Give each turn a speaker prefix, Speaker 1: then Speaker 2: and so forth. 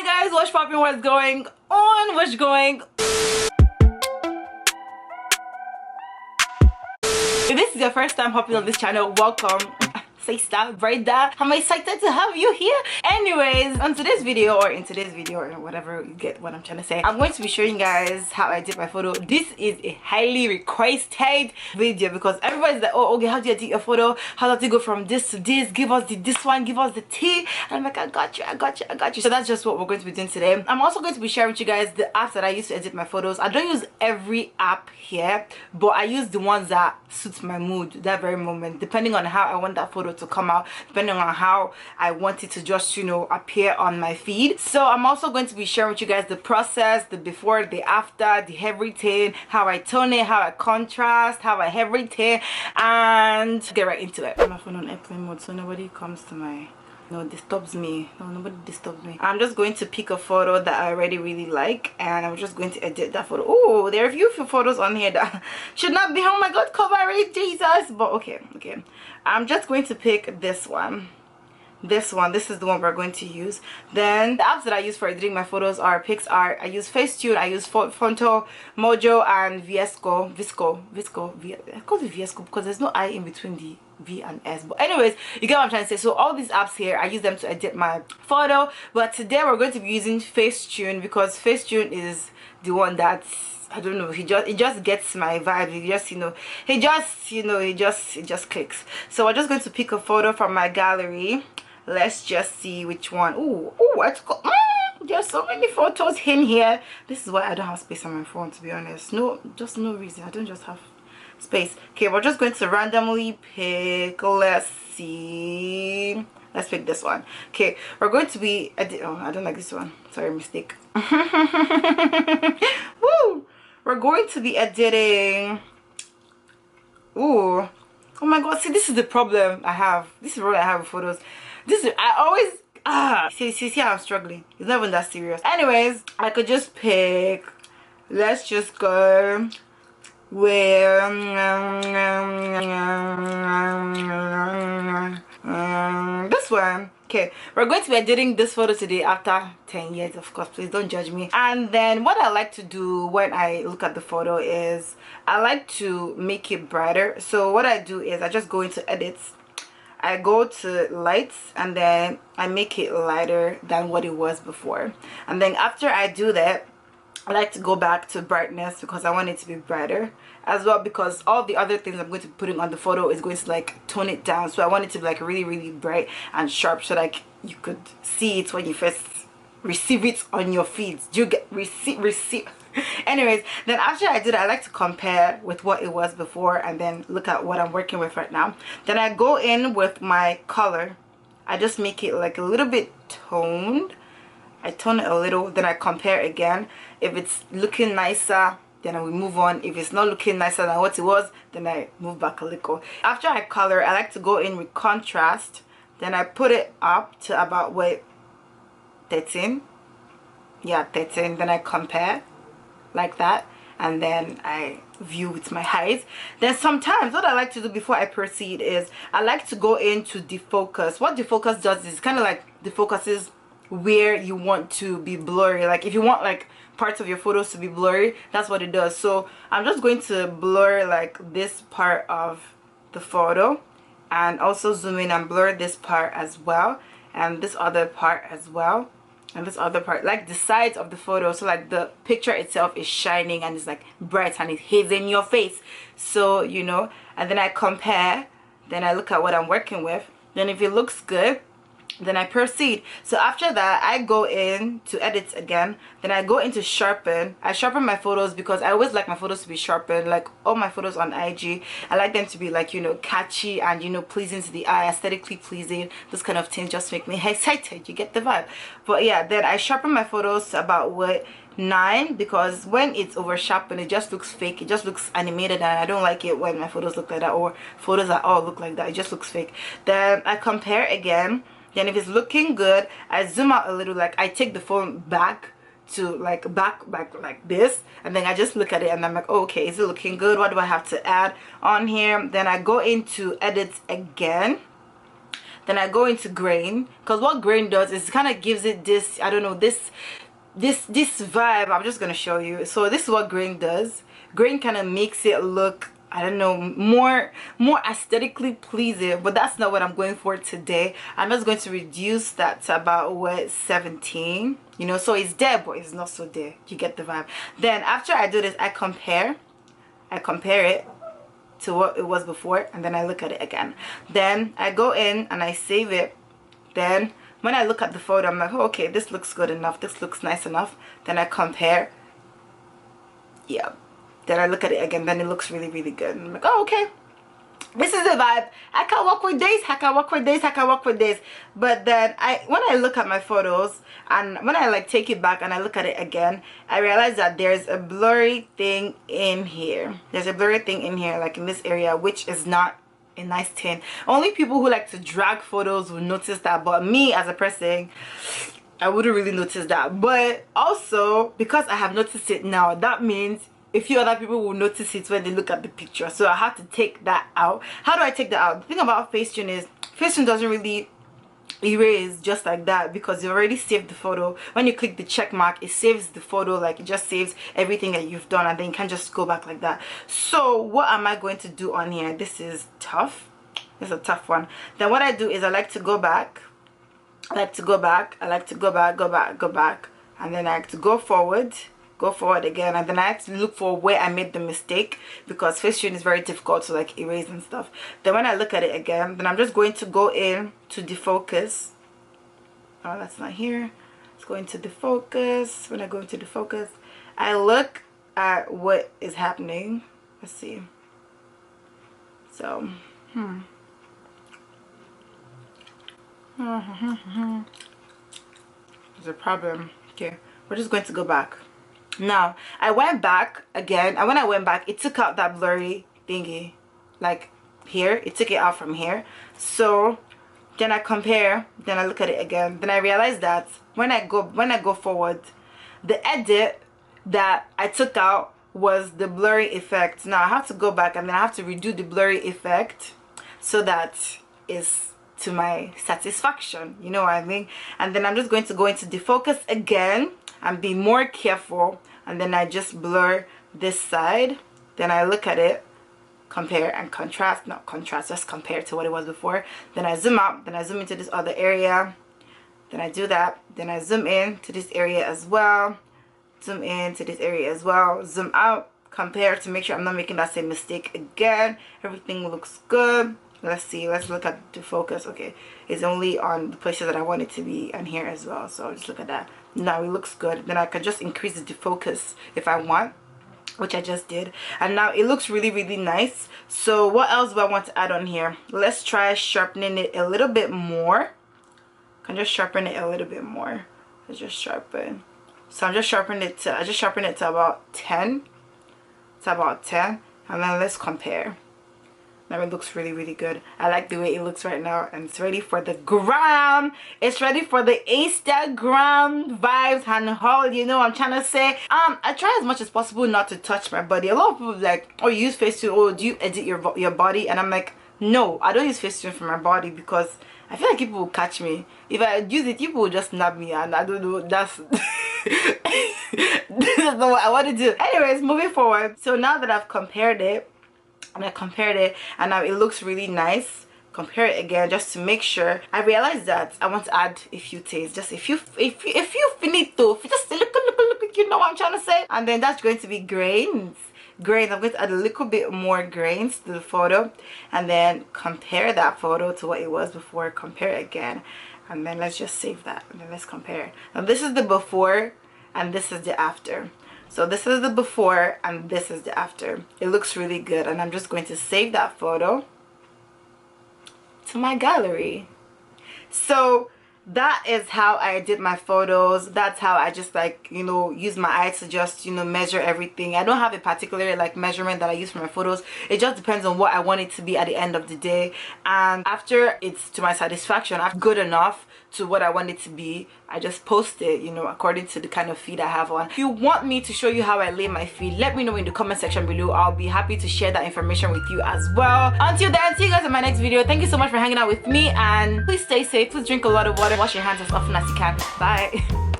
Speaker 1: Hi guys, what's popping? What's going on? What's going? If this is your first time hopping on this channel, welcome. Say stop right there. I'm excited to have you here. Anyways, on today's video, or in today's video, or whatever, you get what I'm trying to say, I'm going to be showing you guys how I did my photo. This is a highly requested video because everybody's like, oh okay, how do you edit your photo? How does it go from this to this? Give us this one, give us the tea. And I'm like, I got you. So that's just what we're going to be doing today. I'm also going to be sharing with you guys the apps that I use to edit my photos. I don't use every app here, but I use the ones that suits my mood that very moment, depending on how I want that photo to come out, depending on how I want it to just, you know, appear on my feed. So I'm also going to be sharing with you guys the process, the before, the after, the everything, how I tone it, how I contrast, how I everything, and get right into it. My phone on airplane mode so nobody comes to my disturbs me. No, nobody disturbs me. I'm just going to pick a photo that I already really like, and I'm just going to edit that photo. Oh, there are a few photos on here that should not be. Oh my god, coverage, Jesus. But okay, I'm just going to pick this one. This is the one we're going to use. Then the apps that I use for editing my photos are PixArt, I use Facetune, I use Fonto, Mojo, and Visco. I call it Visco because there's no I in between the V and S. But anyways, you get what I'm trying to say. So all these apps here, I use them to edit my photo. But today we're going to be using Facetune because Facetune is the one that, I don't know, it just gets my vibe. It just clicks. So we're just going to pick a photo from my gallery. Let's just see which one. There's so many photos in here. This is why I don't have space on my phone, to be honest. No reason. I don't just have space. Okay, we're just going to randomly pick. Let's see. Let's pick this one. Okay, we're going to be oh, I don't like this one. Sorry, mistake. Woo! We're going to be editing. Ooh. Oh my god, see, this is the problem I have. This is what I have with photos. I always see how I'm struggling. It's not even that serious. Anyways, I could just pick, let's just go with this one. Okay, we're going to be editing this photo today after 10 years, of course. Please don't judge me. And then what I like to do when I look at the photo is I like to make it brighter. So what I do is I just go into edits, I go to lights, and then I make it lighter than what it was before. And then after I do that, I like to go back to brightness because I want it to be brighter as well, because all the other things I'm going to be putting on the photo is going to like tone it down. So I want it to be like really bright and sharp, so like you could see it when you first receive it on your feeds. You get receive anyways, then after I do that, I like to compare with what it was before and then look at what I'm working with right now. Then I go in with my color. I just make it like a little bit toned. I tone it a little, then I compare again. If it's looking nicer, then I will move on. If it's not looking nicer than what it was, then I move back a little. After I color, I like to go in with contrast. Then I put it up to about 13. Yeah, 13. Then I compare like that, and then I view with my eyes. Then sometimes what I like to do before I proceed is I like to go into defocus. What defocus does is kind of like defocuses where you want to be blurry. Like if you want like parts of your photos to be blurry, that's what it does. So I'm just going to blur like this part of the photo, and also zoom in and blur this part as well, and this other part as well, and this other part, like the sides of the photo, so like the picture itself is shining and it's like bright and it hits in your face. So you know, and then I compare, then I look at what I'm working with, then if it looks good, then I proceed. So after that, I go in to edit again, then I go into sharpen. I sharpen my photos because I always like my photos to be sharpened. Like all my photos on IG, I like them to be like, you know, catchy and, you know, pleasing to the eye, aesthetically pleasing. Those kind of things just make me excited. You get the vibe. But yeah, then I sharpen my photos to about 9, because when it's over sharpened, it just looks fake. It just looks animated, and I don't like it when my photos look like that, or photos that all look like that. It just looks fake. Then I compare again. Then if it's looking good, I zoom out a little, like I take the phone back to like back like this, and then I just look at it and I'm like, oh, okay, is it looking good? What do I have to add on here? Then I go into edits again. then I go into grain, because what grain does is kind of gives it this, I don't know, this vibe. I'm just gonna show you. So this is what grain does. Grain kind of makes it look, I don't know, more aesthetically pleasing, but that's not what I'm going for today. I'm just going to reduce that to about what, 17, you know, so it's there but it's not so there. You get the vibe. Then after I do this, I compare it to what it was before, and then I look at it again. Then I go in and I save it. Then when I look at the photo, I'm like, oh, okay, this looks good enough, this looks nice enough. Then I compare. Yeah, then I look at it again, then it looks really, really good. And I'm like, oh, okay, this is the vibe. I can work with this, I can work with this, I can work with this. But then when I look at my photos, and when I like take it back and I look at it again, I realize that there's a blurry thing in here. There's a blurry thing in here, like in this area, which is not a nice tint. Only people who like to drag photos will notice that, but me as a person, I wouldn't really notice that. But also, because I have noticed it now, that means a few other people will notice it when they look at the picture. So I have to take that out. How do I take that out? The thing about Facetune is Facetune doesn't really erase just like that, because you already saved the photo. When you click the check mark, it saves the photo, like it just saves everything that you've done, and then you can just go back like that. So what am I going to do on here? This is tough. This is a tough one. Then what I do is I like to go back. I like to go back, I like to go back, go back, and then I like to go forward again, and then I have to look for where I made the mistake, because Facetune is very difficult to like erase and stuff. Then when I look at it again, then I'm just going to go in to defocus. Oh, that's not here. Let's go into defocus. When I go into defocus, I look at what is happening. Let's see. So there's a problem. Okay, we're just going to go back. Now I went back again, and when I went back, it took out that blurry thingy, like here, it took it out from here. So then I compare, then I look at it again, then I realize that when I go forward, the edit that I took out was the blurry effect. Now I have to go back, and then I have to redo the blurry effect so that is to my satisfaction, you know what I mean. And then I'm just going to go into defocus again and be more careful, and then I just blur this side. Then I look at it, compare and contrast, not contrast, just compare to what it was before. Then I zoom out, then I zoom into this other area, then I do that, then I zoom in to this area as well, zoom in to this area as well, zoom out, compare to make sure I'm not making that same mistake again. Everything looks good. Let's see, let's look at the focus. Okay, it's only on the places that I want it to be, and here as well. So just look at that. Now it looks good. Then I can just increase the defocus if I want, which I just did, and now it looks really, really nice. So what else do I want to add on here? Let's try sharpening it a little bit more. I can just sharpen it a little bit more. Let's just sharpen. So I'm just sharpening it to, I just sharpen it to about 10. It's about 10, and then let's compare. Now it looks really, really good. I like the way it looks right now, and it's ready for the gram. It's ready for the Instagram vibes and haul, you know what I'm trying to say. I try as much as possible not to touch my body. A lot of people like, oh, you use Facetune, or do you edit your body? And I'm like, no, I don't use Facetune for my body, because I feel like people will catch me. If I use it, people will just snap me, and I don't know, that's this is not what I want to do. Anyways, moving forward. So now that I've compared it, and I compared it, and now it looks really nice. Compare it again just to make sure. I realized that I want to add a few things, just a few finito, just a look, you know what I'm trying to say. And then that's going to be grains. I'm going to add a little bit more grains to the photo, and then compare that photo to what it was before. Compare it again, and then let's just save that, and then let's compare. Now this is the before, and this is the after. So this is the before, and this is the after. It looks really good, and I'm just going to save that photo to my gallery. So that is how I did my photos. That's how I just like, you know, use my eyes to just, you know, measure everything. I don't have a particular like measurement that I use for my photos. It just depends on what I want it to be at the end of the day, and after it's to my satisfaction, I'm good enough to what I want it to be, I just post it, you know, according to the kind of feed I have on. If you want me to show you how I lay my feed, let me know in the comment section below. I'll be happy to share that information with you as well. Until then, see you guys in my next video. Thank you so much for hanging out with me, and please stay safe, please drink a lot of water, wash your hands as often as you can. Bye.